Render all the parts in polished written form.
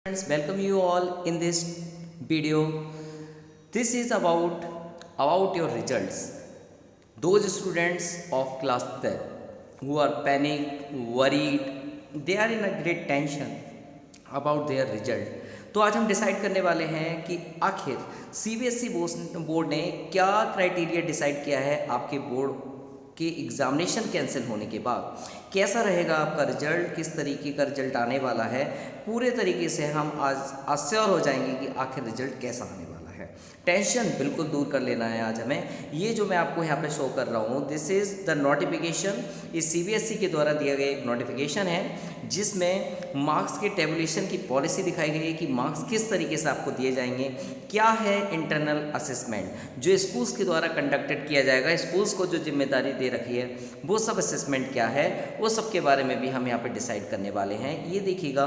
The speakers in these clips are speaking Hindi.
Friends, welcome you all in this video. This is about your results. Those students of class 10 who are panic, worried, they are in a great tension about their result. तो आज हम डिसाइड करने वाले हैं कि आखिर सीबीएसई बोर्ड ने क्या क्राइटेरिया डिसाइड किया है आपके बोर्ड के एग्ज़ामिनेशन कैंसिल होने के बाद कैसा रहेगा आपका रिजल्ट, किस तरीके का रिजल्ट आने वाला है। पूरे तरीके से हम आज आश्योर हो जाएंगे कि आखिर रिजल्ट कैसा आने वाला है। टेंशन बिल्कुल दूर कर लेना है आज हमें। ये जो मैं आपको यहाँ पे शो कर रहा हूँ, दिस इज़ द नोटिफिकेशन। इस सीबीएसई के द्वारा दिया गया एक नोटिफिकेशन है जिसमें मार्क्स के टेबुलेशन की पॉलिसी दिखाई गई है कि मार्क्स किस तरीके से आपको दिए जाएंगे। क्या है इंटरनल असेसमेंट जो स्कूल्स के द्वारा कंडक्टेड किया जाएगा, स्कूल्स को जो जिम्मेदारी दे रखी है वो सब असेसमेंट क्या है, वो सब के बारे में भी हम यहाँ पे डिसाइड करने वाले हैं। ये देखिएगा,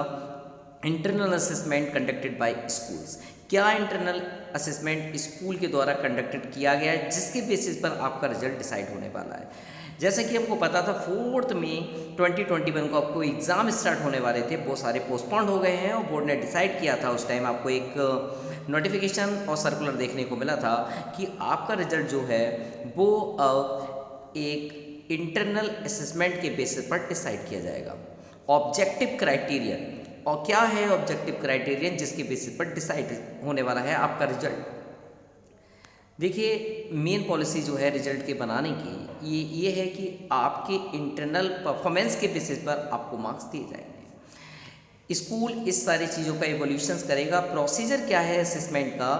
internal assessment conducted by schools. क्या इंटरनल असेसमेंट स्कूल के द्वारा कंडक्टेड किया गया है जिसके बेसिस पर आपका रिजल्ट डिसाइड होने वाला है। जैसे कि हमको पता था 4 मई 2021 को आपको एग्ज़ाम स्टार्ट होने वाले थे, बहुत सारे पोस्टपोन्ड हो गए हैं और बोर्ड ने डिसाइड किया था उस टाइम आपको एक नोटिफिकेशन और सर्कुलर देखने को मिला था कि आपका रिजल्ट जो है वो एक इंटरनल असेसमेंट के बेसिस पर डिसाइड किया जाएगा। ऑब्जेक्टिव क्राइटेरियन, और क्या है ऑब्जेक्टिव क्राइटेरियन जिसके बेसिस पर डिसाइड होने वाला है आपका रिजल्ट। देखिए, मेन पॉलिसी जो है रिजल्ट के बनाने की ये है कि आपके इंटरनल परफॉर्मेंस के बेसिस पर आपको मार्क्स दिए जाएंगे। स्कूल इस सारी चीज़ों का एवोल्यूशंस करेगा। प्रोसीजर क्या है असेसमेंट का,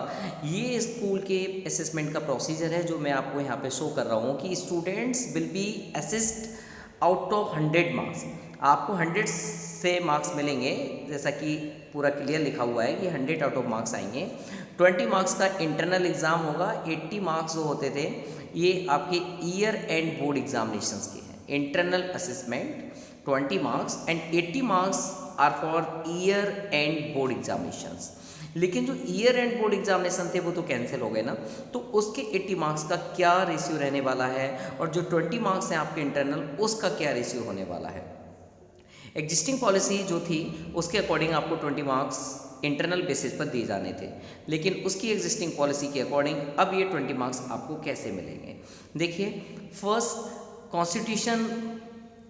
ये स्कूल के असेसमेंट का प्रोसीजर है जो मैं आपको यहाँ पे शो कर रहा हूँ कि students will be assist out of 100 marks. आपको 100 से मार्क्स मिलेंगे, जैसा कि पूरा क्लियर लिखा हुआ है कि 100 आउट ऑफ मार्क्स आएंगे। 20 मार्क्स का इंटरनल एग्ज़ाम होगा। 80 मार्क्स जो होते थे ये आपके ईयर एंड बोर्ड एग्जामिनेशंस के हैं। Internal assessment 20 marks and 80 marks are for year end board examinations. लेकिन जो ईयर एंड बोर्ड एग्जामिनेशन थे वो तो कैंसिल हो गए ना, तो उसके 80 मार्क्स का क्या रेशियो रहने वाला है और जो 20 मार्क्स हैं आपके इंटरनल, उसका क्या रेशियो होने वाला है। एग्जिस्टिंग पॉलिसी जो थी उसके अकॉर्डिंग आपको 20 मार्क्स इंटरनल बेसिस पर दिए जाने थे, लेकिन उसकी एग्जिस्टिंग पॉलिसी के अकॉर्डिंग अब ये 20 मार्क्स आपको कैसे मिलेंगे। देखिए, first constitution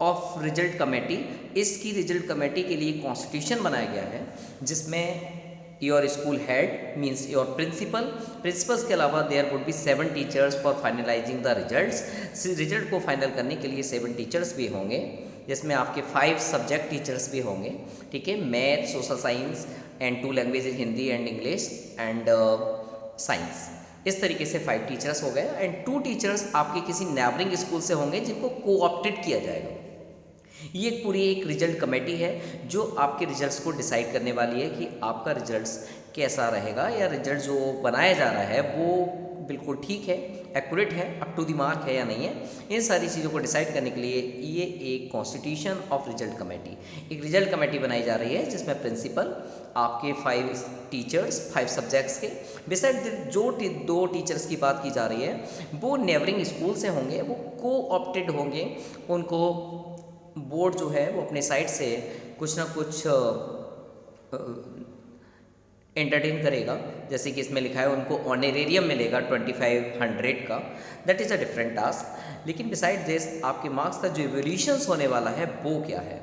of result committee, इसकी रिजल्ट कमेटी के लिए कॉन्स्टिट्यूशन बनाया गया है जिसमें your school head means your principals के अलावा there would be 7 teachers for finalising the results. Result को फाइनल करने के लिए 7 टीचर्स भी होंगे जिसमें आपके 5 सब्जेक्ट टीचर्स भी होंगे, ठीक है, math, social science and 2 languages, Hindi and English and science. इस तरीके से 5 टीचर्स हो गए एंड 2 टीचर्स आपके किसी नेबरिंग स्कूल से होंगे जिनको कोऑप्टेड किया जाएगा। ये पूरी एक रिजल्ट कमेटी है जो आपके रिजल्ट्स को डिसाइड करने वाली है कि आपका रिजल्ट्स कैसा रहेगा या रिजल्ट जो बनाया जा रहा है वो बिल्कुल ठीक है, एक्यूरेट है, अप टू द मार्क है या नहीं है। इन सारी चीज़ों को डिसाइड करने के लिए ये एक कॉन्स्टिट्यूशन ऑफ रिजल्ट कमेटी, एक रिजल्ट कमेटी बनाई जा रही है जिसमें प्रिंसिपल, आपके 5 टीचर्स 5 सब्जेक्ट्स के, बिसाइड जो 2 टीचर्स की बात की जा रही है वो नेबरिंग स्कूल से होंगे, वो कोऑप्टेड होंगे। उनको बोर्ड जो है वो अपने साइड से कुछ ना कुछ एंटरटेन करेगा। जैसे कि इसमें लिखा है उनको ऑनरेरियम मिलेगा 2500 का, that is a different task. लेकिन बिसाइड दिस आपके मार्क्स का जो एवोल्यूशंस होने वाला है वो क्या है,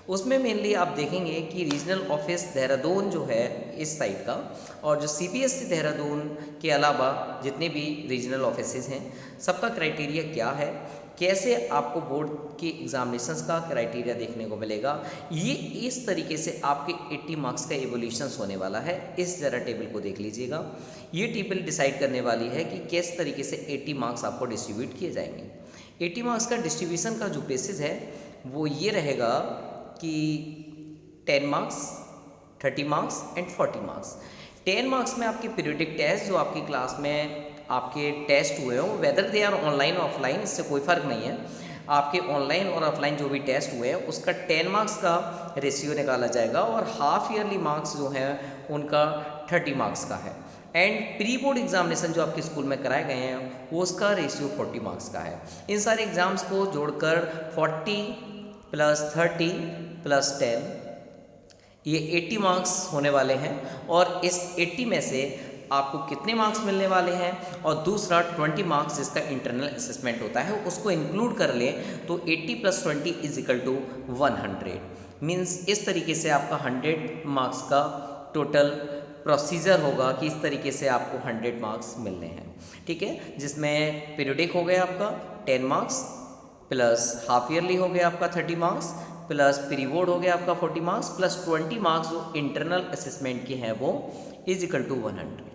उसमें मेनली आप देखेंगे कि रीजनल ऑफिस देहरादून जो है इस साइड का, और जो सीबीएसई देहरादून के अलावा जितने भी रीजनल ऑफिसेज हैं सबका क्राइटेरिया क्या है, कैसे आपको बोर्ड के एग्जामिनेशंस का क्राइटेरिया देखने को मिलेगा। ये इस तरीके से आपके 80 मार्क्स का एवोल्यूशंस होने वाला है। इस जरा टेबल को देख लीजिएगा। ये टेबल डिसाइड करने वाली है कि किस तरीके से 80 मार्क्स आपको डिस्ट्रीब्यूट किए जाएंगे। 80 मार्क्स का डिस्ट्रीब्यूशन का जो बेसिस है वो ये रहेगा कि 10 marks, 30 marks and 40 marks. 10 marks में आपके पीरियडिक टेस्ट जो आपकी क्लास में आपके टेस्ट हुए हों, whether they are online offline, इससे कोई फ़र्क नहीं है। आपके ऑनलाइन और ऑफलाइन जो भी टेस्ट हुए हैं उसका 10 मार्क्स का रेशियो निकाला जाएगा और हाफ ईयरली मार्क्स जो हैं उनका 30 मार्क्स का है। एंड प्री बोर्ड एग्जामिनेशन जो आपके स्कूल में कराए गए हैं वो उसका रेशियो 40 मार्क्स का है। इन सारे एग्ज़ाम्स को जोड़कर 40 + 30 + 10 ये 80 मार्क्स होने वाले हैं और इस 80 में से आपको कितने मार्क्स मिलने वाले हैं, और दूसरा 20 मार्क्स जिसका इंटरनल असेसमेंट होता है उसको इंक्लूड कर लें तो 80 + 20 = 100। मीन्स इस तरीके से आपका 100 मार्क्स का टोटल प्रोसीजर होगा कि इस तरीके से आपको 100 मार्क्स मिलने हैं। ठीक है, जिसमें पीरियडिक हो गया आपका 10 मार्क्स, प्लस हाफ ईयरली हो गया आपका 30 मार्क्स, प्लस प्री बोर्ड हो गया आपका 40 मार्क्स, प्लस 20 मार्क्स जो इंटरनल असेसमेंट के हैं वो = 100।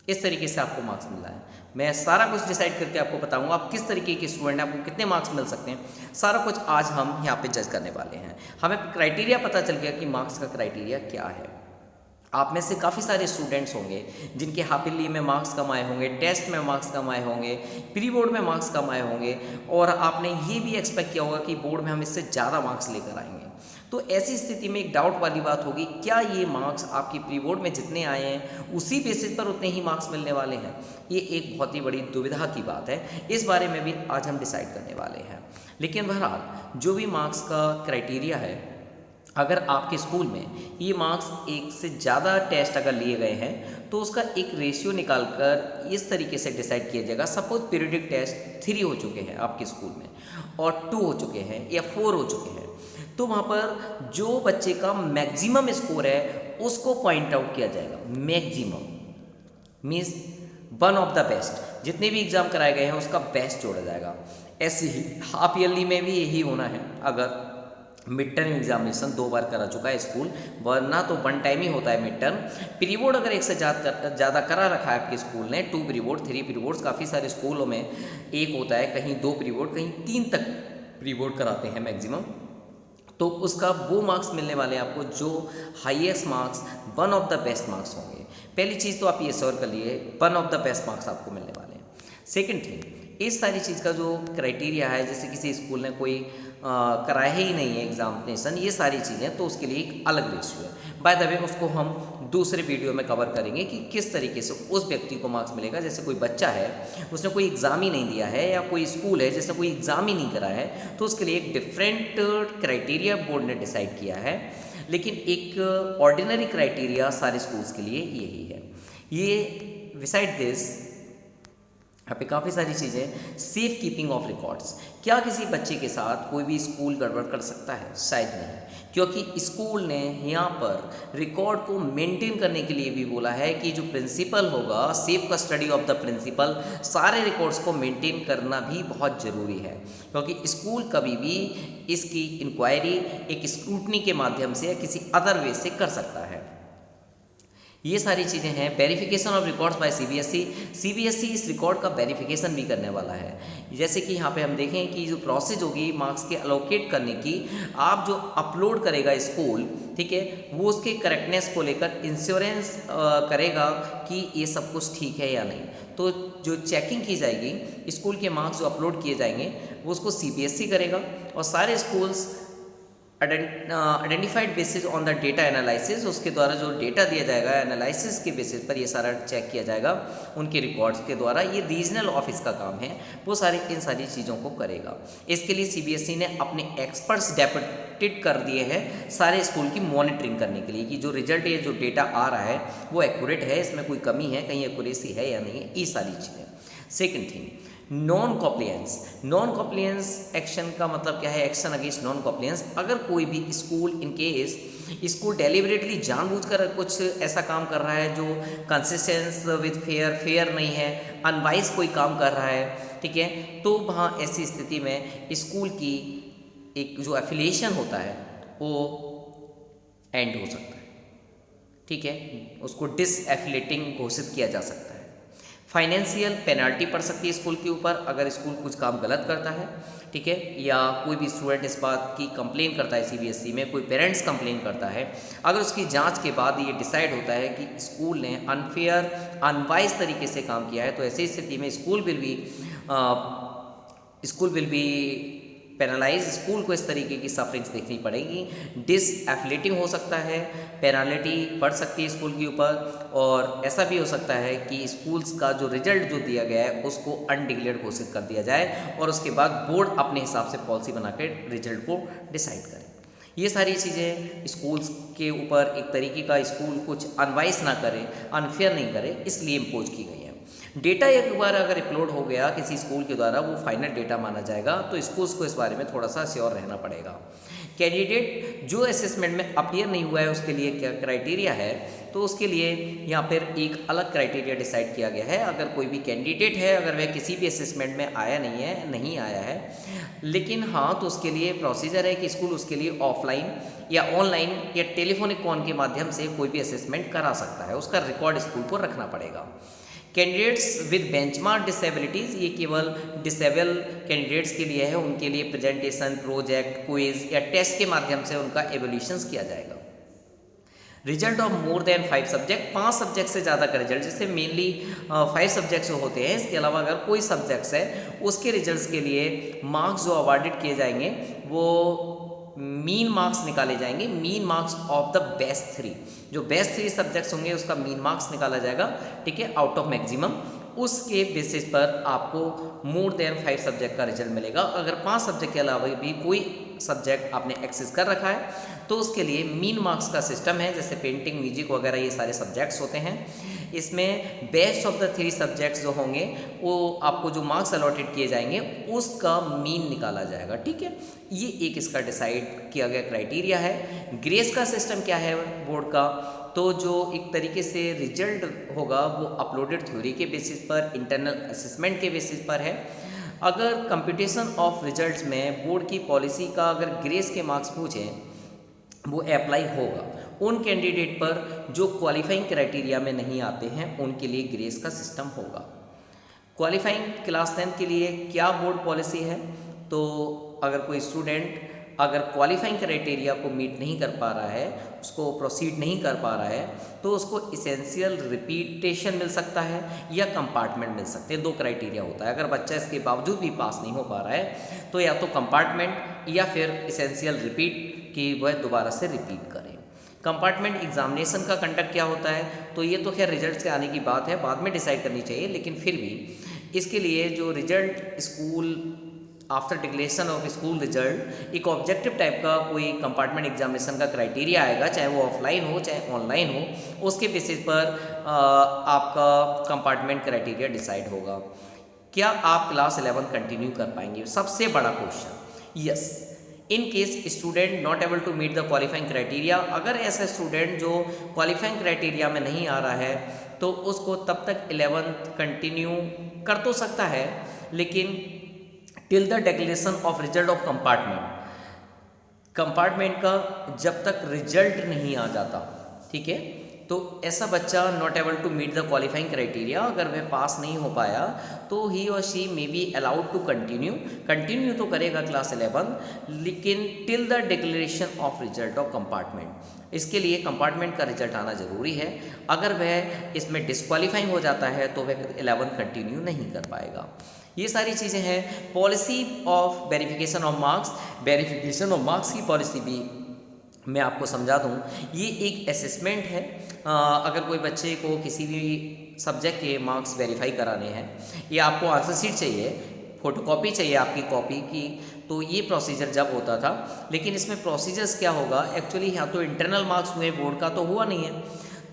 इस तरीके से आपको मार्क्स मिल रहा है। मैं सारा कुछ डिसाइड करके आपको बताऊंगा आप किस तरीके के स्टूडेंट हैं, आपको कितने मार्क्स मिल सकते हैं, सारा कुछ आज हम यहाँ पे जज करने वाले हैं। हमें क्राइटेरिया पता चल गया कि मार्क्स का क्राइटेरिया क्या है। आप में से काफ़ी सारे स्टूडेंट्स होंगे जिनके हाफ ईयरली में मार्क्स कम आए होंगे, टेस्ट में मार्क्स कम आए होंगे, प्री बोर्ड में मार्क्स कम आए होंगे, और आपने ये भी एक्सपेक्ट किया होगा कि बोर्ड में हम इससे ज़्यादा मार्क्स लेकर आएंगे। तो ऐसी स्थिति में एक डाउट वाली बात होगी, क्या ये मार्क्स आपकी प्री बोर्ड में जितने आए हैं उसी बेसिस पर उतने ही मार्क्स मिलने वाले हैं? ये एक बहुत ही बड़ी दुविधा की बात है। इस बारे में भी आज हम डिसाइड करने वाले हैं। लेकिन बहरहाल जो भी मार्क्स का क्राइटेरिया है, अगर आपके स्कूल में ये मार्क्स एक से ज़्यादा टेस्ट अगर लिए गए हैं तो उसका एक रेशियो निकालकर इस तरीके से डिसाइड किया जाएगा। सपोज पीरियडिक टेस्ट 3 हो चुके हैं आपके स्कूल में और 2 हो चुके हैं या 4 हो चुके हैं, तो वहाँ पर जो बच्चे का मैक्सिमम स्कोर है उसको पॉइंट आउट किया जाएगा। Maximum means one of the best, जितने भी एग्ज़ाम कराए गए हैं उसका बेस्ट जोड़ा जाएगा। ऐसे ही हाफ ईयरली में भी यही होना है। अगर मिड टर्म एग्जामिनेशन 2 बार करा चुका है स्कूल, वरना तो 1 टाइम ही होता है मिड टर्म। प्री बोर्ड अगर एक से ज़्यादा करा रखा है आपके स्कूल ने, 2 प्री बोर्ड 3 प्री बोर्ड्स, काफ़ी सारे स्कूलों में 1 होता है, कहीं 2 प्री बोर्ड, कहीं 3 तक प्री बोर्ड कराते हैं मैक्सिमम, तो उसका वो मार्क्स मिलने वाले हैं आपको जो highest marks, one of the best marks होंगे। पहली चीज़ तो आप ये श्योर कर लिए, one of the best marks आपको मिलने वाले हैं। सेकेंड थिंग, इस सारी चीज़ का जो क्राइटेरिया है, जैसे किसी स्कूल ने कोई कराया ही नहीं है एग्जामिनेशन, ये सारी चीज़ें, तो उसके लिए एक अलग रेशियो है। बाय द वे उसको हम दूसरे वीडियो में कवर करेंगे कि किस तरीके से उस व्यक्ति को मार्क्स मिलेगा। जैसे कोई बच्चा है, उसने कोई एग्ज़ाम ही नहीं दिया है, या कोई स्कूल है जिसने कोई एग्ज़ाम ही नहीं कराया है, तो उसके लिए एक डिफरेंट क्राइटेरिया बोर्ड ने डिसाइड किया है। लेकिन एक ऑर्डिनरी क्राइटेरिया सारे स्कूल्स के लिए यही है। ये बिसाइड दिस यहाँ पे काफ़ी सारी चीज़ें, सेफ कीपिंग ऑफ रिकॉर्ड्स। क्या किसी बच्चे के साथ कोई भी स्कूल गड़बड़ कर सकता है? शायद नहीं, क्योंकि स्कूल ने यहाँ पर रिकॉर्ड को मेंटेन करने के लिए भी बोला है कि जो प्रिंसिपल होगा, safe custody of the principal, सारे रिकॉर्ड्स को मेंटेन करना भी बहुत ज़रूरी है। क्योंकि स्कूल कभी भी इसकी इंक्वायरी एक स्क्रूटनी के माध्यम से या किसी अदर वे से कर सकता है। ये सारी चीज़ें हैं। Verification of records by CBSE इस रिकॉर्ड का वेरिफिकेशन भी करने वाला है। जैसे कि यहाँ पे हम देखें कि जो प्रोसेस होगी मार्क्स के अलोकेट करने की, आप जो अपलोड करेगा स्कूल, ठीक है, वो उसके करेक्टनेस को लेकर इंश्योरेंस करेगा कि ये सब कुछ ठीक है या नहीं। तो जो चेकिंग की जाएगी, स्कूल के मार्क्स जो अपलोड किए जाएंगे वो उसको सीबीएसई करेगा, और सारे schools identified basis on the data analysis, उसके द्वारा जो डेटा दिया जाएगा एनालिसिस के बेसिस पर ये सारा चेक किया जाएगा उनके रिकॉर्ड्स के द्वारा। ये रीजनल ऑफिस का काम है, वो इन सारी चीज़ों को करेगा। इसके लिए सीबीएसई ने अपने एक्सपर्ट्स डेप्यूटेड कर दिए हैं सारे स्कूल की मॉनिटरिंग करने के लिए कि जो रिजल्ट है, जो डेटा आ रहा है वो एक्यूरेट है, इसमें कोई कमी है, कहीं एक्यूरेसी है या नहीं, ये सारी चीज़ें। Second thing, non compliance action का मतलब क्या है? Action against non compliance. अगर कोई भी school in case school deliberately जानबूझकर कुछ ऐसा काम कर रहा है जो कंसिस्टेंस विद फेयर नहीं है, अनवाइज कोई काम कर रहा है, ठीक है, तो वहाँ ऐसी स्थिति में स्कूल की एक जो एफिलिएशन होता है वो एंड हो सकता है, ठीक है, उसको डिसएफिलेटिंग घोषित किया जा सकता है। फाइनेंशियल पेनल्टी पड़ सकती है स्कूल के ऊपर अगर स्कूल कुछ काम गलत करता है, ठीक है, या कोई भी स्टूडेंट इस बात की कंप्लेन करता है सीबीएसई में, कोई पेरेंट्स कंप्लेन करता है, अगर उसकी जांच के बाद ये डिसाइड होता है कि स्कूल ने अनफेयर अनवाइज तरीके से काम किया है, तो ऐसी स्थिति में school will be penalise. School को इस तरीके की सफरिंग्स देखनी पड़ेगी, डिसएफिलेटिंग हो सकता है, पेनाल्टी पड़ सकती है स्कूल के ऊपर, और ऐसा भी हो सकता है कि स्कूल्स का जो रिजल्ट जो दिया गया है उसको अनडिक्लेयर्ड घोषित कर दिया जाए और उसके बाद बोर्ड अपने हिसाब से पॉलिसी बनाकर रिजल्ट को डिसाइड करे। ये सारी चीज़ें स्कूल्स के ऊपर एक तरीके का स्कूल कुछ अनवाइस ना करे, अनफेयर नहीं करे, इसलिए इम्पोज की गई है। डेटा एक बार अगर अपलोड हो गया किसी स्कूल के द्वारा, वो फाइनल डेटा माना जाएगा, तो स्कूल्स को इस बारे में थोड़ा सा श्योर रहना पड़ेगा। कैंडिडेट जो असेसमेंट में अपीयर नहीं हुआ है उसके लिए क्या क्राइटेरिया है, तो उसके लिए यहाँ पर एक अलग क्राइटेरिया डिसाइड किया गया है। अगर कोई भी कैंडिडेट है, अगर वह किसी भी असेसमेंट में आया नहीं आया है, लेकिन हाँ, तो उसके लिए प्रोसीजर है कि स्कूल उसके लिए ऑफलाइन या ऑनलाइन या टेलीफोनिक कॉल के माध्यम से कोई भी असेसमेंट करा सकता है, उसका रिकॉर्ड स्कूल को रखना पड़ेगा। कैंडिडेट्स विद बेंचमार्क डिसेबिलिटीज़, ये केवल डिसेबल कैंडिडेट्स के लिए है, उनके लिए प्रेजेंटेशन, प्रोजेक्ट, क्विज या टेस्ट के माध्यम से उनका एवोल्यूशन किया जाएगा। Result of more than 5 subject, 5 subject से ज़्यादा का रिजल्ट, जैसे मेनली 5 सब्जेक्ट्स जो होते हैं, इसके अलावा अगर कोई सब्जेक्ट्स है उसके रिजल्ट्स के लिए मार्क्स जो अवार्डेड किए जाएंगे वो मीन मार्क्स निकाले जाएंगे, mean marks of the best 3, जो बेस्ट 3 सब्जेक्ट्स होंगे उसका मीन मार्क्स निकाला जाएगा, ठीक है, आउट ऑफ मैक्सिमम। उसके बेसिस पर आपको मोर देन 5 सब्जेक्ट का रिजल्ट मिलेगा। अगर 5 सब्जेक्ट के अलावा भी कोई सब्जेक्ट आपने एक्सेस कर रखा है तो उसके लिए मीन मार्क्स का सिस्टम है, जैसे पेंटिंग, म्यूजिक वगैरह ये सारे सब्जेक्ट्स होते हैं। इसमें बेस्ट ऑफ द 3 सब्जेक्ट्स जो होंगे वो आपको जो मार्क्स अलॉटेड किए जाएंगे उसका मीन निकाला जाएगा, ठीक है। ये एक इसका डिसाइड किया गया क्राइटेरिया है। ग्रेस का सिस्टम क्या है बोर्ड का, तो जो एक तरीके से रिजल्ट होगा वो अपलोडेड थ्योरी के बेसिस पर, इंटरनल असेसमेंट के बेसिस पर है। अगर कंप्यूटेशन ऑफ रिजल्ट्स में बोर्ड की पॉलिसी का अगर ग्रेस के मार्क्स पूछें वो अप्लाई होगा उन कैंडिडेट पर जो क्वालिफाइंग क्राइटेरिया में नहीं आते हैं, उनके लिए ग्रेस का सिस्टम होगा। क्वालिफाइंग क्लास 10 के लिए क्या बोर्ड पॉलिसी है, तो अगर कोई स्टूडेंट अगर क्वालिफाइंग क्राइटेरिया को मीट नहीं कर पा रहा है, उसको प्रोसीड नहीं कर पा रहा है, तो उसको इसेंशियल रिपीटेशन मिल सकता है या कंपार्टमेंट मिल सकते हैं। 2 क्राइटेरिया होता है। अगर बच्चा इसके बावजूद भी पास नहीं हो पा रहा है तो या तो कंपार्टमेंट या फिर इसेंशियल रिपीट कि वह दोबारा से रिपीट करें। कंपार्टमेंट एग्जामिनेशन का कंडक्ट क्या होता है, तो ये तो खैर रिजल्ट से आने की बात है, बाद में डिसाइड करनी चाहिए, लेकिन फिर भी इसके लिए जो result school after declaration of school result एक ऑब्जेक्टिव टाइप का कोई कंपार्टमेंट एग्जामिनेशन का क्राइटेरिया आएगा, चाहे वो ऑफलाइन हो चाहे ऑनलाइन हो, उसके बेसिस पर आपका कंपार्टमेंट क्राइटेरिया डिसाइड होगा। क्या आप क्लास 11 कंटिन्यू कर पाएंगे, सबसे बड़ा question. Yes, in case student not able to meet the qualifying criteria, अगर ऐसा स्टूडेंट जो क्वालिफाइंग क्राइटेरिया में नहीं आ रहा है तो उसको तब तक 11th कंटिन्यू कर तो सकता है, लेकिन till the declaration of result of compartment का जब तक रिजल्ट नहीं आ जाता, ठीक है, तो ऐसा बच्चा not able to meet the qualifying criteria, अगर वह पास नहीं हो पाया तो ही और she may be allowed to continue तो करेगा क्लास 11, लेकिन till the declaration of result of compartment. इसके लिए कंपार्टमेंट का रिजल्ट आना जरूरी है। अगर वह इसमें डिस्क्वालीफाइंग हो जाता है तो वह 11 कंटिन्यू नहीं कर पाएगा। ये सारी चीज़ें हैं। Policy of verification of marks, verification of marks की पॉलिसी भी मैं आपको समझा दूं। ये एक असेसमेंट है। अगर कोई बच्चे को किसी भी सब्जेक्ट के मार्क्स वेरीफाई कराने हैं या आपको आंसर शीट चाहिए, फोटोकॉपी चाहिए आपकी कॉपी की, तो ये प्रोसीजर जब होता था। लेकिन इसमें प्रोसीजर्स क्या होगा, एक्चुअली यहाँ तो इंटरनल मार्क्स हुए, बोर्ड का तो हुआ नहीं है।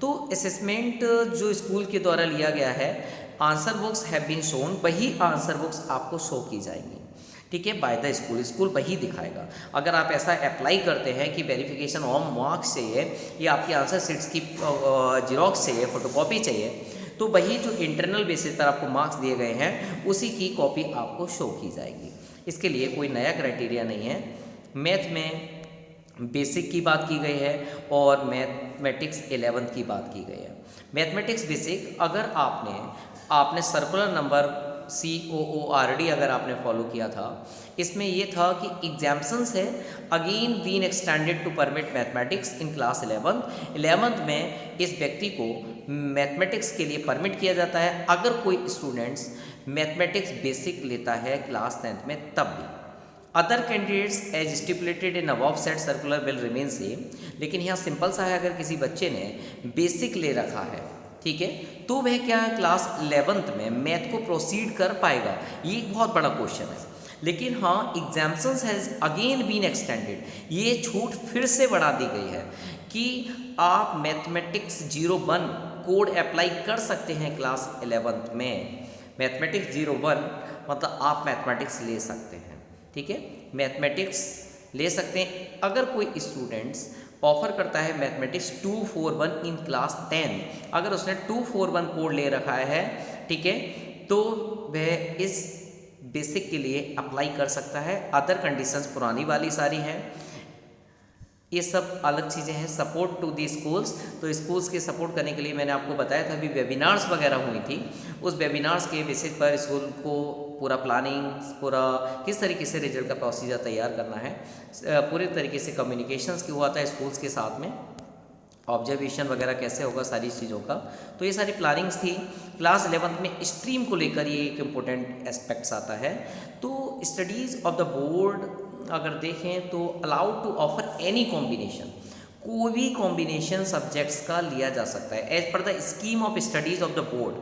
तो असेसमेंट जो स्कूल के द्वारा लिया गया है, answer books have been shown, वही आंसर बुक्स आपको शो की जाएंगी, ठीक है, बाय द स्कूल वही दिखाएगा। अगर आप ऐसा अप्लाई करते हैं कि वेरिफिकेशन ऑफ मार्क्स चाहिए या आपकी आंसर शीट्स की जिरोक्स चाहिए, फोटोकॉपी चाहिए, तो वही जो इंटरनल बेसिस पर आपको मार्क्स दिए गए हैं उसी की कॉपी आपको शो की जाएगी। इसके लिए कोई नया क्राइटेरिया नहीं है। मैथ में बेसिक की बात की गई है और मैथमेटिक्स 11th की बात की गई है। मैथमेटिक्स बेसिक, अगर आपने सर्कुलर नंबर COORD अगर आपने फॉलो किया था, इसमें ये था कि एग्जाम्पशंस है again been extended to permit mathematics in class 11th में इस व्यक्ति को मैथमेटिक्स के लिए परमिट किया जाता है अगर कोई स्टूडेंट्स मैथमेटिक्स बेसिक लेता है क्लास 10th में, तब भी other candidates as stipulated in above set circular will remain same. लेकिन यहाँ सिंपल सा है, अगर किसी बच्चे ने बेसिक ले रखा है, ठीक है, तो वह क्या क्लास 11th में मैथ को प्रोसीड कर पाएगा, ये एक बहुत बड़ा क्वेश्चन है। लेकिन हाँ, exemptions has again been extended, ये छूट फिर से बढ़ा दी गई है कि आप मैथमेटिक्स 01 कोड अप्लाई कर सकते हैं क्लास 11th में। मैथमेटिक्स 01 मतलब आप मैथमेटिक्स ले सकते हैं, ठीक है, मैथमेटिक्स ले सकते हैं। अगर कोई स्टूडेंट्स ऑफर करता है मैथमेटिक्स 241 इन क्लास 10, अगर उसने 241 कोड ले रखा है, ठीक है, तो वह इस बेसिक के लिए अप्लाई कर सकता है। अदर कंडीशंस पुरानी वाली सारी हैं, ये सब अलग चीज़ें हैं। सपोर्ट टू दी स्कूल्स, तो स्कूल्स के सपोर्ट करने के लिए मैंने आपको बताया था, अभी वेबिनार्स वगैरह हुई थी, उस वेबिनार्स के बेसिस पर स्कूल को पूरा प्लानिंग, पूरा किस तरीके से रिजल्ट का प्रोसीजर तैयार करना है, पूरे तरीके से कम्युनिकेशंस की हुआ था स्कूल्स के साथ में, ऑब्जर्वेशन वगैरह कैसे होगा, सारी चीज़ों का, तो ये सारी प्लानिंग्स थी। क्लास 11th में स्ट्रीम को लेकर ये एक इम्पोर्टेंट एस्पेक्ट्स आता है। तो स्टडीज़ ऑफ द बोर्ड अगर देखें तो allowed to offer any combination, कोई भी कॉम्बिनेशन सब्जेक्ट्स का लिया जा सकता है as per the scheme of studies of the board.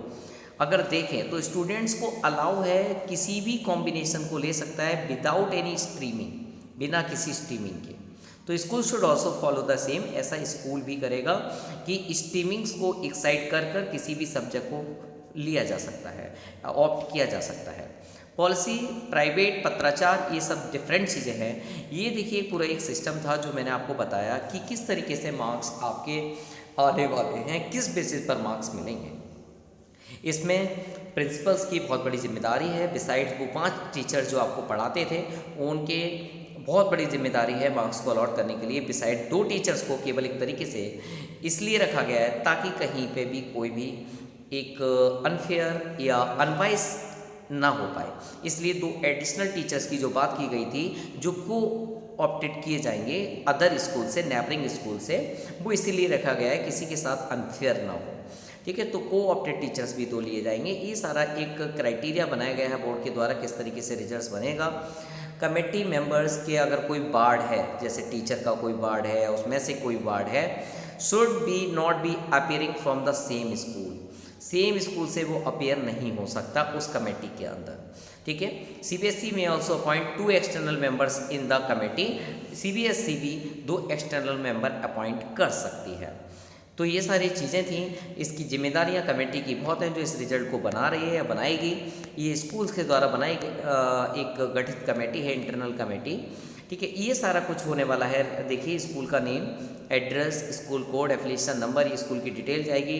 अगर देखें तो स्टूडेंट्स को अलाउ है किसी भी कॉम्बिनेशन को ले सकता है विदाउट एनी स्ट्रीमिंग, बिना किसी स्ट्रीमिंग के। तो school should also follow the same, ऐसा स्कूल भी करेगा कि स्ट्रीमिंग्स को एक्साइट कर कर किसी भी सब्जेक्ट को लिया जा सकता है, ऑप्ट किया जा सकता है। पॉलिसी, प्राइवेट, पत्राचार, ये सब डिफरेंट चीज़ें हैं। ये देखिए पूरा एक सिस्टम था जो मैंने आपको बताया कि किस तरीके से मार्क्स आपके आने वाले हैं, किस बेसिस पर मार्क्स मिलेंगे। इसमें प्रिंसिपल्स की बहुत बड़ी जिम्मेदारी है। बिसाइड्स वो 5 टीचर जो आपको पढ़ाते थे, उनके बहुत बड़ी जिम्मेदारी है मार्क्स को अलॉट करने के लिए। बिसाइड 2 टीचर्स को केवल एक तरीके से इसलिए रखा गया है ताकि कहीं पे भी कोई भी एक अनफेयर या अनवाइज ना हो पाए, इसलिए 2 एडिशनल टीचर्स की जो बात की गई थी, जो को ऑप्टेड किए जाएंगे अदर स्कूल से, नेबरिंग स्कूल से, वो इसीलिए रखा गया है किसी के साथ अनफेयर ना हो, ठीक है। तो को ऑप्टेड टीचर्स भी 2 लिए जाएंगे। ये सारा एक क्राइटेरिया बनाया गया है बोर्ड के द्वारा किस तरीके से रिजल्ट्स बनेगा। कमेटी मेंबर्स के अगर कोई वार्ड है, जैसे टीचर का कोई वार्ड है या उसमें से कोई वार्ड है, should be not be appearing from the same school, same school से वो अपीयर नहीं हो सकता उस कमेटी के अंदर, ठीक है। सीबीएसई में also appoint 2 external members in the committee, CBSE भी 2 एक्सटर्नल मेंबर अपॉइंट कर सकती है। तो ये सारी चीज़ें थी। इसकी जिम्मेदारियां कमेटी की बहुत हैं जो इस रिजल्ट को बना रही है या बनाएगी। ये स्कूल्स के द्वारा बनाई एक गठित कमेटी है, इंटरनल कमेटी, ठीक है। ये सारा कुछ होने वाला है। देखिए स्कूल का name, address, school code, affiliation number, ये स्कूल की डिटेल जाएगी।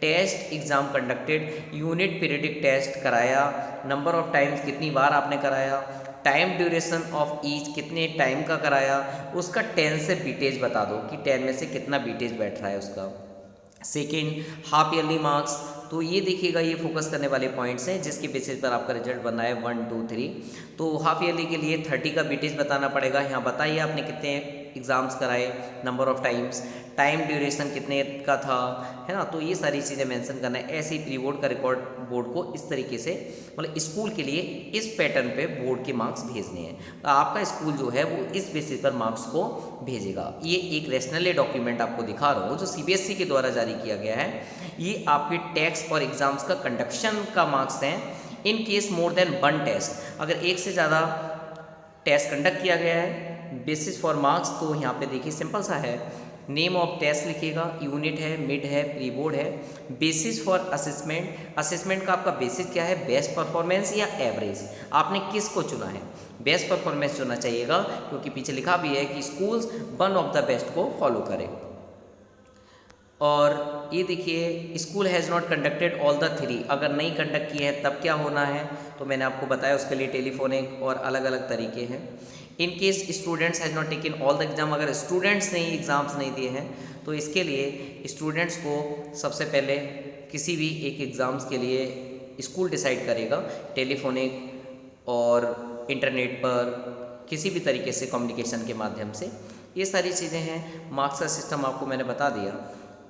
Test exam conducted, unit periodic test कराया, नंबर ऑफ टाइम्स कितनी बार आपने कराया, टाइम ड्यूरेशन ऑफ ईच कितने टाइम का कराया, उसका 10 से बीटेज बता दो कि 10 में से कितना बीटेज बैठ रहा है उसका। सेकेंड, हाफ ईयरली मार्क्स, तो ये देखिएगा ये फोकस करने वाले पॉइंट्स हैं जिसके बेसिस पर आपका रिजल्ट बनना है 1, 2, 3। तो हाफ ईयरली के लिए 30 का बीटेज बताना पड़ेगा। यहाँ बताइए आपने कितने एग्ज़ाम्स कराए, number of times, time duration कितने का था, है ना। तो ये सारी चीज़ें मेंशन करना है। ऐसे ही प्री बोर्ड का रिकॉर्ड बोर्ड को इस तरीके से, मतलब स्कूल के लिए इस पैटर्न पे बोर्ड के मार्क्स भेजने हैं। तो आपका स्कूल जो है वो इस बेसिस पर मार्क्स को भेजेगा। ये एक रैशनल डॉक्यूमेंट आपको दिखा रहा हूँ जो सीबीएसई के द्वारा जारी किया गया है। ये आपके टेस्ट और एग्ज़ाम्स का कंडक्शन का मार्क्स हैं। In case more than 1 test, अगर एक से ज़्यादा टेस्ट कंडक्ट किया गया है, बेसिस फॉर मार्क्स, तो यहाँ पे देखिए सिंपल सा है, नेम ऑफ टेस्ट लिखिएगा, यूनिट है, मिड है, प्री बोर्ड है। बेसिस फॉर असेसमेंट, असेसमेंट का आपका बेसिस क्या है, बेस्ट परफॉर्मेंस या एवरेज, आपने किस को चुना है, बेस्ट परफॉर्मेंस चुनना चाहिएगा क्योंकि पीछे लिखा भी है कि स्कूल्स 1 ऑफ द बेस्ट को फॉलो करें। और ये देखिए school has not conducted all the 3, अगर नहीं कंडक्ट किए हैं तब क्या होना है, तो मैंने आपको बताया उसके लिए टेलीफोनिक और अलग अलग तरीके हैं। In case students has not taken all the exam, अगर स्टूडेंट्स ने एग्ज़ाम्स नहीं दिए हैं तो इसके लिए स्टूडेंट्स को सबसे पहले किसी भी एक एग्ज़ाम्स के लिए स्कूल डिसाइड करेगा, टेलीफोनिक और इंटरनेट पर किसी भी तरीके से कम्युनिकेशन के माध्यम से। ये सारी चीज़ें हैं। मार्क्स का सिस्टम आपको मैंने बता दिया।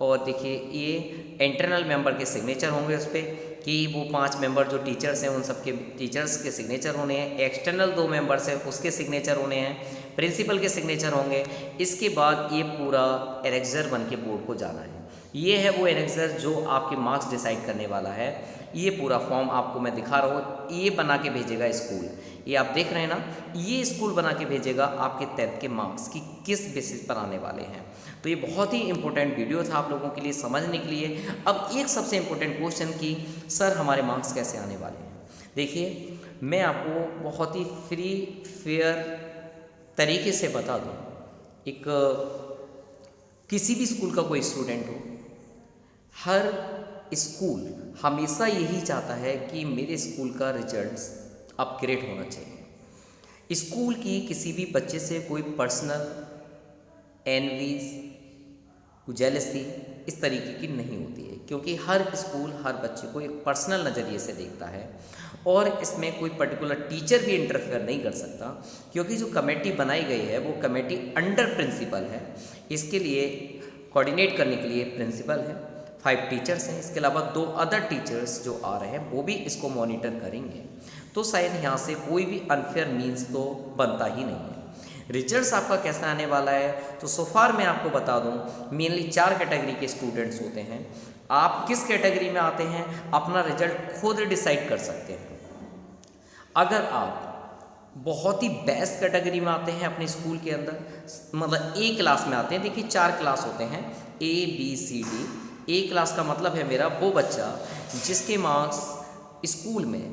और देखिए ये इंटरनल मेंबर के सिग्नेचर होंगे उस पर कि वो 5 मेंबर जो टीचर्स हैं उन सबके टीचर्स के सिग्नेचर होने हैं। एक्सटर्नल 2 मेंबर्स हैं उसके सिग्नेचर होने हैं, प्रिंसिपल के सिग्नेचर होंगे। इसके बाद ये पूरा एरेक्जर बन के बोर्ड को जाना है। ये है वो एनेक्सर जो आपके मार्क्स डिसाइड करने वाला है। ये पूरा फॉर्म आपको मैं दिखा रहा हूँ, ये बना के भेजेगा स्कूल। ये आप देख रहे हैं ना, ये स्कूल बना के भेजेगा आपके 10th के मार्क्स की किस बेसिस पर आने वाले हैं। तो ये बहुत ही इंपॉर्टेंट वीडियो था आप लोगों के लिए समझने के लिए। अब एक सबसे इम्पोर्टेंट क्वेश्चन कि सर हमारे मार्क्स कैसे आने वाले हैं। देखिए, मैं आपको बहुत ही फ्री फेयर तरीके से बता दूँ। एक किसी भी स्कूल का कोई स्टूडेंट हो, हर स्कूल हमेशा यही चाहता है कि मेरे स्कूल का रिजल्ट्स अपग्रेड होना चाहिए। स्कूल की किसी भी बच्चे से कोई पर्सनल एनवीज, जेलसी इस तरीके की नहीं होती है, क्योंकि हर स्कूल हर बच्चे को एक पर्सनल नज़रिए से देखता है और इसमें कोई पर्टिकुलर टीचर भी इंटरफेयर नहीं कर सकता, क्योंकि जो कमेटी बनाई गई है वो कमेटी अंडर प्रिंसिपल है। इसके लिए कोऑर्डिनेट करने के लिए प्रिंसिपल है, 5 टीचर्स हैं, इसके अलावा 2 अदर टीचर्स जो आ रहे हैं वो भी इसको मॉनिटर करेंगे। तो शायद यहाँ से कोई भी अनफेयर मीन्स तो बनता ही नहीं है। रिजल्ट्स आपका कैसा आने वाला है, तो सोफार मैं आपको बता दूं, मेनली 4 कैटेगरी के स्टूडेंट्स होते हैं। आप किस कैटेगरी में आते हैं अपना रिजल्ट खुद डिसाइड कर सकते हैं। अगर आप बहुत ही बेस्ट कैटेगरी में आते हैं अपने स्कूल के अंदर, मतलब ए क्लास में आते हैं, देखिए 4 क्लास होते हैं, A B C D। A class का मतलब है मेरा वो बच्चा जिसके मार्क्स स्कूल में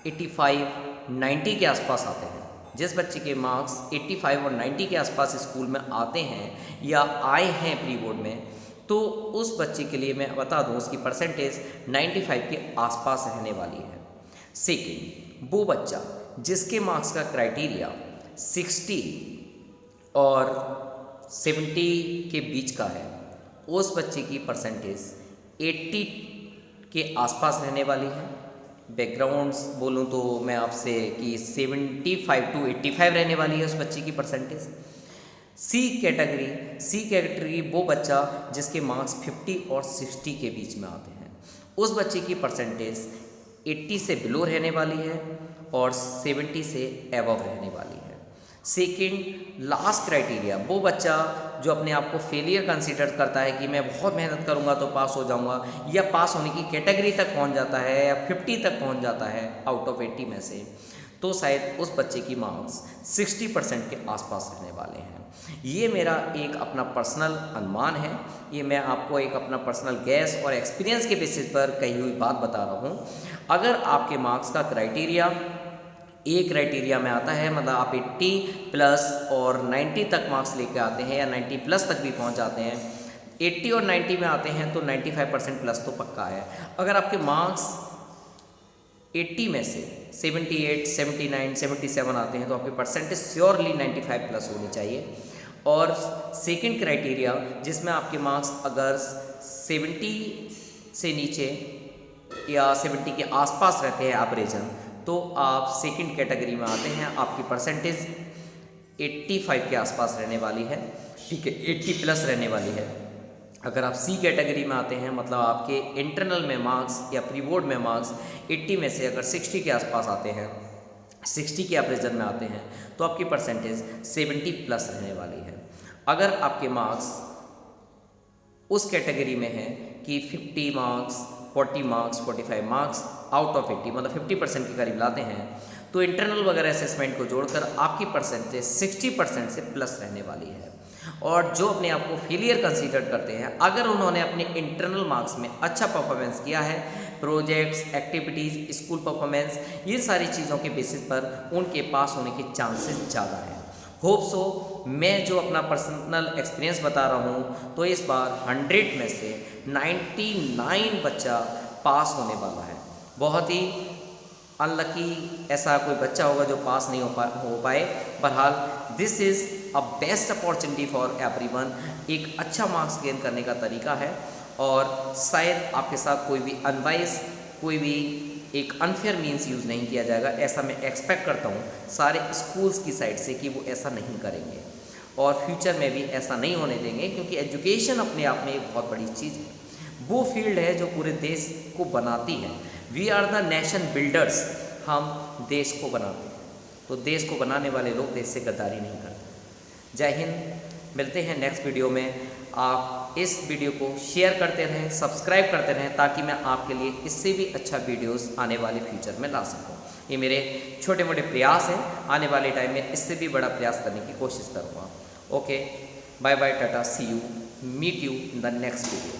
85, 90 के आसपास आते हैं। जिस बच्चे के मार्क्स 85 और 90 के आसपास स्कूल में आते हैं या आए हैं प्री बोर्ड में, तो उस बच्चे के लिए मैं बता दूं उसकी परसेंटेज 95 के आसपास रहने वाली है। सेकेंड, वो बच्चा जिसके मार्क्स का क्राइटेरिया 60 और 70 के बीच का है, उस बच्चे की परसेंटेज 80 के आसपास रहने वाली है। बैकग्राउंड्स बोलूँ तो मैं आपसे कि 75 to 85 रहने वाली है उस बच्चे की परसेंटेज। सी कैटेगरी वो बच्चा जिसके मार्क्स 50 और 60 के बीच में आते हैं, उस बच्चे की परसेंटेज 80 से बिलो रहने वाली है और 70 से एबव रहने वाली है। सेकेंड लास्ट क्राइटेरिया, वो बच्चा जो अपने आप को फेलियर कंसीडर करता है कि मैं बहुत मेहनत करूंगा तो पास हो जाऊंगा, या पास होने की कैटेगरी तक पहुंच जाता है या 50 तक पहुंच जाता है आउट ऑफ 80 में से, तो शायद उस बच्चे की मार्क्स 60% के आसपास रहने वाले हैं। ये मेरा एक अपना पर्सनल अनुमान है, ये मैं आपको एक अपना पर्सनल गैस और एक्सपीरियंस के बेसिस पर कही हुई बात बता रहा हूँ। अगर आपके मार्क्स का क्राइटेरिया ए क्राइटेरिया में आता है, मतलब आप 80 प्लस और 90 तक मार्क्स लेके आते हैं या 90 प्लस तक भी पहुंच जाते हैं, 80 और 90 में आते हैं तो 95% प्लस तो पक्का है। अगर आपके मार्क्स 80 में से 78, 79, 77 आते हैं तो आपकी परसेंटेज श्योरली 95 प्लस होनी चाहिए। और सेकंड क्राइटेरिया जिसमें आपके मार्क्स अगर 70 से नीचे या 70 के आसपास रहते हैं एवरेजन, तो आप सेकंड कैटेगरी में आते हैं, आपकी परसेंटेज 85 के आसपास रहने वाली है, ठीक है, 80 प्लस रहने वाली है। अगर आप सी कैटेगरी में आते हैं, मतलब आपके इंटरनल में मार्क्स या प्री बोर्ड में मार्क्स 80 में से अगर 60 के आसपास आते हैं, 60 के एवरेजन में आते हैं, तो आपकी परसेंटेज 70 प्लस रहने वाली है। अगर आपके मार्क्स उस कैटेगरी में है कि 50 marks, 40 marks, 45 marks out of 80, मतलब 50% के करीब लाते हैं, तो इंटरनल वगैरह असेसमेंट को जोड़कर आपकी परसेंटेज 60% से प्लस रहने वाली है। और जो अपने आप को फेलियर कंसीडर करते हैं, अगर उन्होंने अपने इंटरनल मार्क्स में अच्छा परफॉर्मेंस किया है, प्रोजेक्ट्स, एक्टिविटीज़, स्कूल परफॉर्मेंस, ये सारी चीज़ों के बेसिस पर उनके पास होने के चांसेस ज़्यादा हैं। होप सो मैं जो अपना पर्सनल एक्सपीरियंस बता रहा हूँ, तो इस बार 100 में से 99 बच्चा पास होने वाला है। बहुत ही अनलकी ऐसा कोई बच्चा होगा जो पास नहीं हो पाए। बहरहाल this is a best opportunity for everyone, एक अच्छा मार्क्स गेन करने का तरीका है। और शायद आपके साथ कोई भी अनवाइज, कोई भी एक अनफेयर मीन्स यूज़ नहीं किया जाएगा, ऐसा मैं एक्सपेक्ट करता हूँ सारे स्कूल्स की साइड से कि वो ऐसा नहीं करेंगे और फ्यूचर में भी ऐसा नहीं होने देंगे, क्योंकि एजुकेशन अपने आप में एक बहुत बड़ी चीज़ है, वो फील्ड है जो पूरे देश को बनाती है। We are the nation builders, हम देश को बनाते हैं, तो देश को बनाने वाले लोग देश से गद्दारी नहीं करते। जय हिंद, मिलते हैं नेक्स्ट वीडियो में। आप आप इस वीडियो को शेयर करते रहें, सब्सक्राइब करते रहें, ताकि मैं आपके लिए इससे भी अच्छा वीडियोस आने वाले फ्यूचर में ला सकूं। ये मेरे छोटे मोटे प्रयास हैं, आने वाले टाइम में इससे भी बड़ा प्रयास करने की कोशिश करूँगा। Okay, bye bye, tata, see you, meet you in the next video.